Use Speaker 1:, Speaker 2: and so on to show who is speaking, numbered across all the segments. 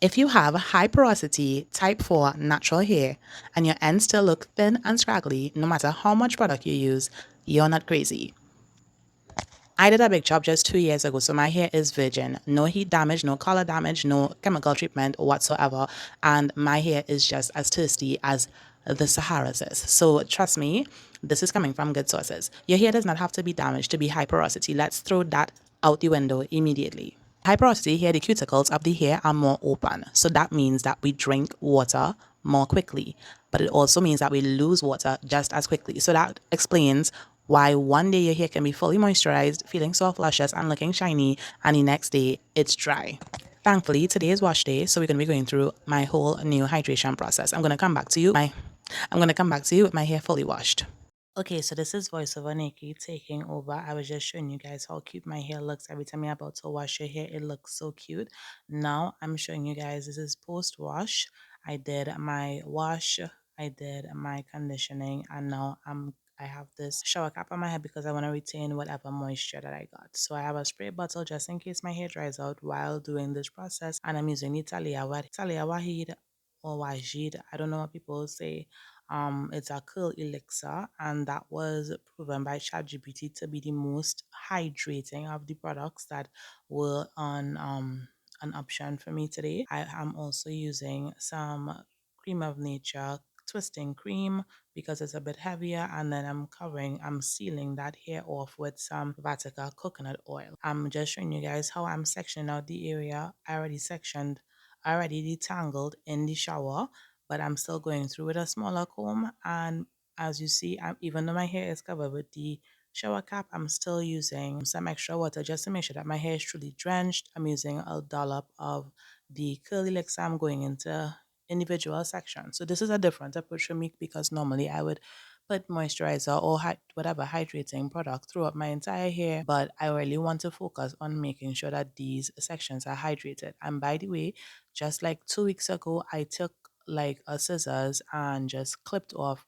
Speaker 1: If you have high porosity type 4 natural hair and your ends still look thin and scraggly no matter how much product you use, you're not crazy. I did a big job just 2 years ago, so my hair is virgin. No heat damage, no color damage, no chemical treatment whatsoever. And my hair is just as thirsty as the Sahara's is. So trust me, this is coming from good sources. Your hair does not have to be damaged to be high porosity. Let's throw that out the window immediately. High porosity hair, the cuticles of the hair are more open. So that means that we drink water more quickly. But it also means that we lose water just as quickly. So that explains why one day your hair can be fully moisturized, feeling soft, luscious, and looking shiny, and the next day it's dry. Thankfully, today is wash day, so we're gonna be going through my whole new hydration process. I'm gonna come back to you with my hair fully washed. Okay, so this is voiceover Nikki taking over. I was just showing you guys how cute my hair looks every time you're about to wash your hair. It looks so cute. Now I'm showing you guys this is post wash. I did my wash, I did my conditioning, and now I have this shower cap on my head because I want to retain whatever moisture that I got. So I have a spray bottle just in case my hair dries out while doing this process, and I'm using the Talia Wahid or Wajid. I don't know what people say. It's a curl elixir, and that was proven by ChatGPT to be the most hydrating of the products that were on an option for me today. I am also using some cream of nature twisting cream because it's a bit heavier, and then I'm sealing that hair off with some Vatica coconut oil. I'm just showing you guys how I'm sectioning out the area. I already detangled in the shower, but I'm still going through with a smaller comb. And as you see, even though my hair is covered with the shower cap, I'm still using some extra water just to make sure that my hair is truly drenched. I'm using a dollop of the curly elixir. I'm going into individual sections. So this is a different approach for me because normally I would put moisturizer or whatever hydrating product throughout my entire hair, but I really want to focus on making sure that these sections are hydrated. And by the way, just like 2 weeks ago, I took like a scissors and just clipped off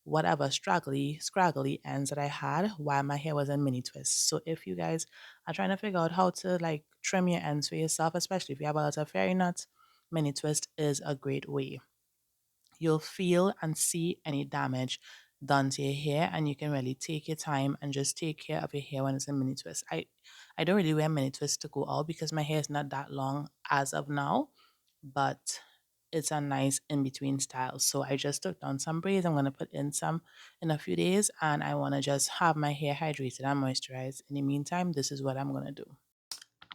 Speaker 1: whatever scraggly ends that I had while my hair was in mini twists. So if you guys are trying to figure out how to like trim your ends for yourself, especially if you have a lot of fairy nuts, mini twist is a great way. You'll feel and see any damage done to your hair, and you can really take your time and just take care of your hair when it's in mini twist. I don't really wear mini twist to go out because my hair is not that long as of now, but it's a nice in between style. So I just took down some braids. I'm gonna put in some in a few days, and I want to just have my hair hydrated and moisturized. In the meantime, this is what I'm gonna do.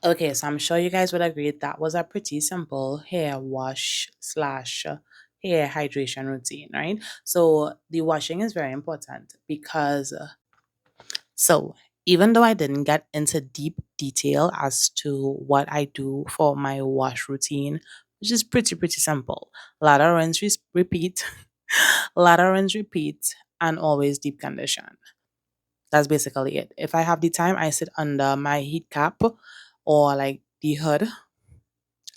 Speaker 1: Okay, so I'm sure you guys would agree that was a pretty simple hair wash slash hair hydration routine, right? So the washing is very important because so even though I didn't get into deep detail as to what I do for my wash routine, which is pretty simple. Lather, rinse, repeat, lather, rinse, repeat, and always deep condition. That's basically it. If I have the time, I sit under my heat cap or like the hood,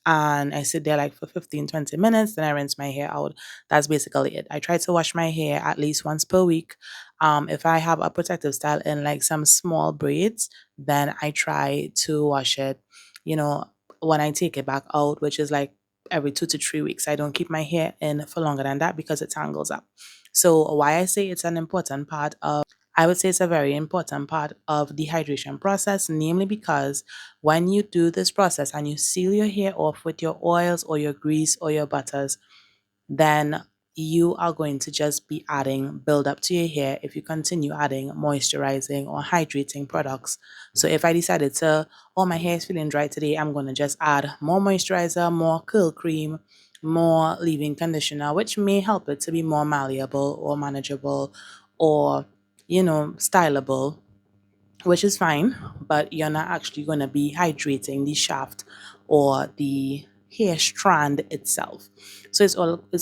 Speaker 1: and I sit there like for 15-20 minutes, then I rinse my hair out. That's basically it. I try to wash my hair at least once per week. If I have a protective style in like some small braids, then I try to wash it, you know, when I take it back out, which is like every 2 to 3 weeks. I don't keep my hair in for longer than that because it tangles up. So why I say it's an important part of I would say it's a very important part of the hydration process, namely because when you do this process and you seal your hair off with your oils or your grease or your butters, then you are going to just be adding build up to your hair if you continue adding moisturizing or hydrating products. So if I decided to, oh, my hair is feeling dry today, I'm going to just add more moisturizer, more curl cream, more leave-in conditioner, which may help it to be more malleable or manageable or, stylable, which is fine, but you're not actually going to be hydrating the shaft or the hair strand itself. So it's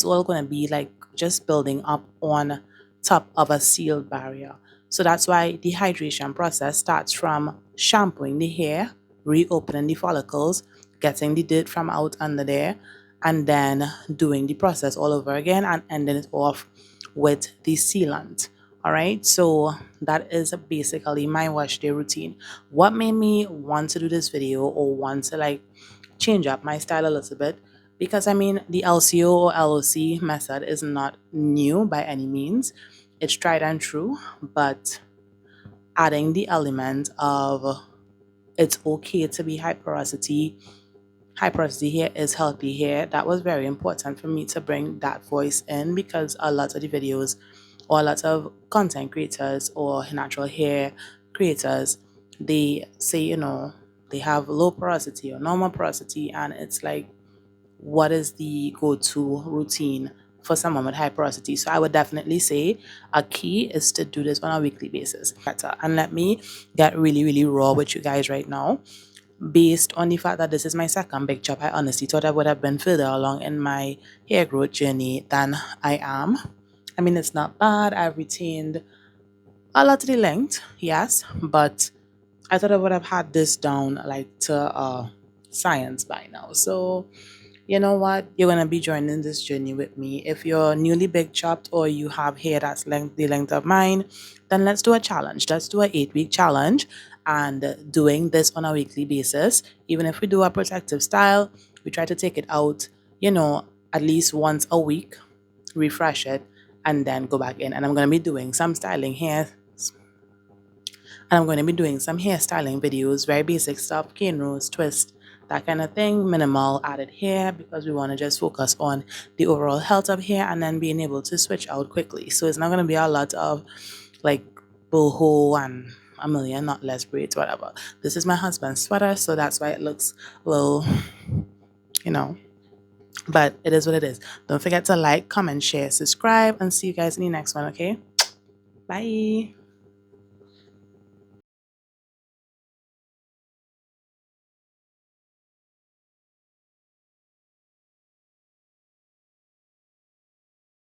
Speaker 1: all going to be like just building up on top of a sealed barrier. So that's why the hydration process starts from shampooing the hair, reopening the follicles, getting the dirt from out under there, and then doing the process all over again and ending it off with the sealant. All right, so that is basically my wash day routine. What made me want to do this video or want to like change up my style a little bit? because I mean, the LCO or LOC method is not new by any means. It's tried and true, but adding the element of it's okay to be high porosity. High porosity hair is healthy hair. That was very important for me to bring that voice in, because a lot of the videos or a lot of content creators or natural hair creators, they say, they have low porosity or normal porosity, and it's like, what is the go-to routine for someone with high porosity? So I would definitely say a key is to do this on a weekly basis. And let me get really, really raw with you guys right now. Based on the fact that this is my second big chop, I honestly thought I would have been further along in my hair growth journey than I am. I mean, it's not bad. I've retained a lot of the length, yes, but I thought I would have had this down like to science by now. So you know what? You're gonna be joining this journey with me. If you're newly big chopped or you have hair that's the length of mine, then let's do a challenge. Let's do a 8 week challenge, and doing this on a weekly basis. Even if we do a protective style, we try to take it out, at least once a week, refresh it, and then go back in. And I'm gonna be doing some styling here, and I'm going to be doing some hairstyling videos, very basic stuff, cane rows, twist, that kind of thing, minimal added hair, because we want to just focus on the overall health of hair and then being able to switch out quickly. So it's not going to be a lot of like boho and a million not less braids, whatever. This is my husband's sweater, so that's why it looks a little, you know, but it is what it is. Don't forget to like, comment, share, subscribe, and see you guys in the next one, okay? Bye.